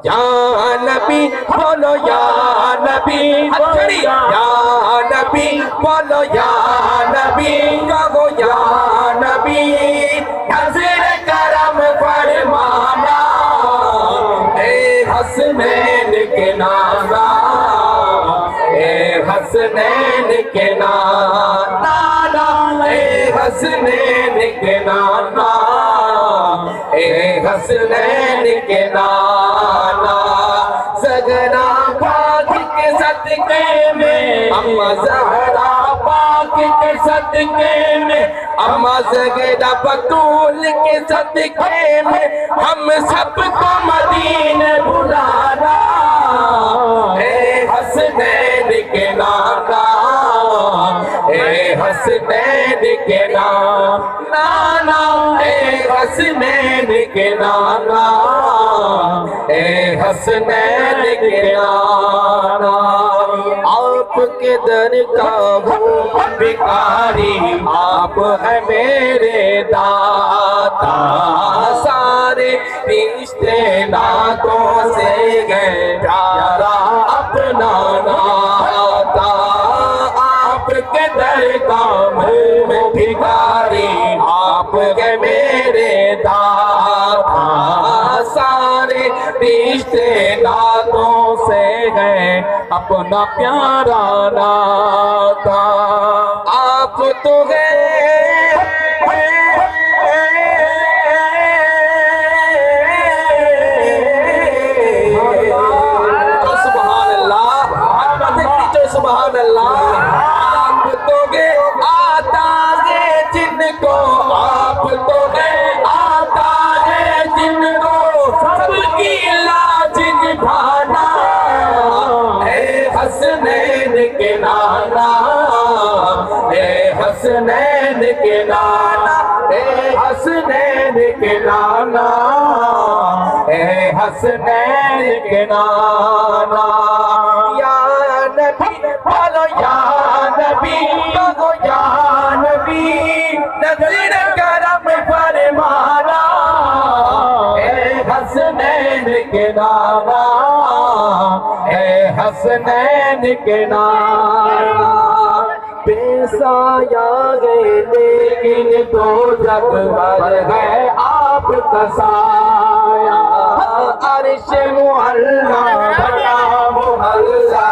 یا نبی بولو یا نبی یا نبی بولو یا نبی کہو یا نبی نظر کرم فرمانا اے حسنین کے نانا اے حسنین کے نانا اے حسنین کے نانا اے حسنین کے نانا زغرا پاک کے صدقے میں اماں زہرا پاک کے صدقے میں اماں زغرا بطول کے صدقے میں ہم سب کو مدینے بلانا اے حسنین کے نانا اے حسنین کے نانا اے حسنین کے نانا اے حسنین کے نانا آپ کے در کا ہوں بھکاری آپ ہیں میرے داتا سارے رشتے ناتوں سے گئے پیارا اپنا ناتا آپ کے در کا ہوں بھکاری آپ کے میرے داتا سارے رشتے ناتوں سے گئے اپنا پیارا ناتا آپ تو گئے سبحان اللہ سبحان اللہ آپ تو گئے آتا ہے جن کو آپ تو گئے آتا ہے جن کو سب کی لاج نبھانا اے حسنین کے نانا اے حسنین کے نانا اے حسنین کے نانا اے حسنین کے نانا یا نبی بولو یا نبی کہو یا نبی نظر کرم فرمانا اے حسنین کے نانا اے حسنین کے نانا بے سایہ گئے لیکن دوزخ بھر گئے آپ کا سایہ عرش معلا بنا محلہ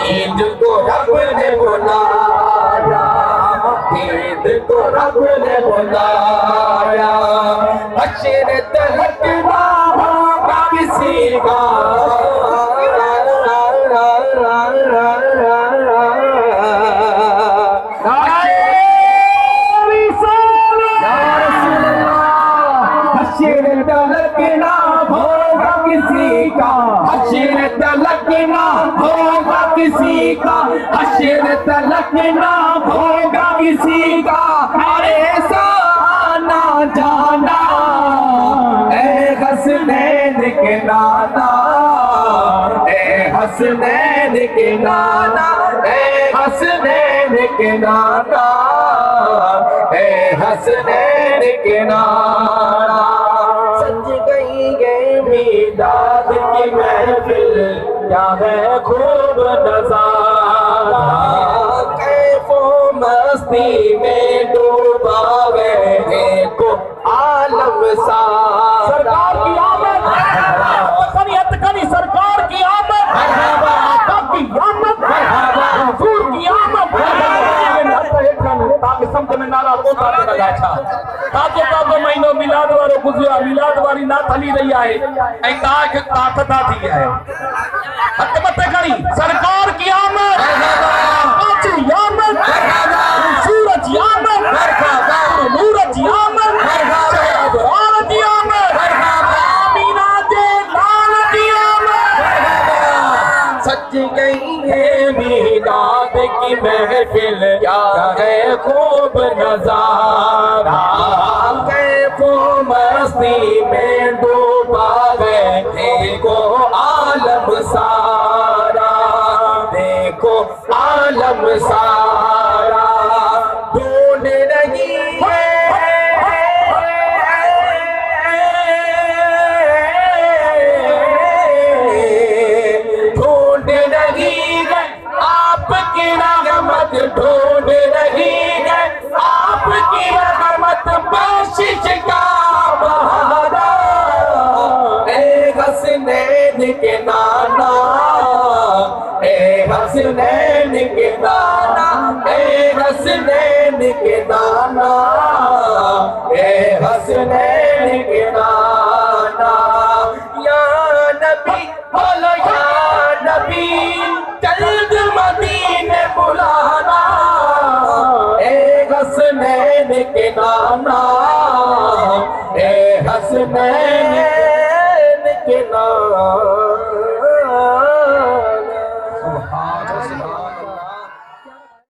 عید کو رب نے بلایا عید کو رب نے بلایا حشر تلک نہ ہوگا کسی کا حشر تلک نہ ہوگا کسی کا حشر تلک نہ ہوگا کسی کا حشر تلک نہ ہوگا کسی کا ایسا آنا جانا اے حسنین کے نانا اے حسنین کے نانا اے حسنین کے نانا اے حسنین کے نانا سج گئی ہے میلاد کی محفل کیا ہے خوب نظارہ کیف و مستی میں ڈوبا گئے دیکھو عالم سارا سرکار کی آمد سنیت کنی سرکار کی آمد آقا کی آمد حضور کی آمد تاکہ سمجھ میں نالا کوتا دے لگا چھا تاکہ مہینوں میلاد وارو گزریا میلاد واری نات ہلی رہی آئے اے تاکہ تاکتا تھی آئے حق بتے کری سرکار کی آمد آچو آمد سورج آمد نورج آمد ابرار جی آمد آمینہ دے لال جی آمد سچ گئی ہے میلاد کی محفل کیا ہے خوب نظارہ کیف و مستی میں ڈوبا گئے دیکھو عالم سارا دیکھو عالم سارا ڈھونڈ رہی ہے اے حسنین کے نانا یا نبی بولو یا نبی جلد مدینے بلانا اے حسنین کے نانا اے حسنین کے نانا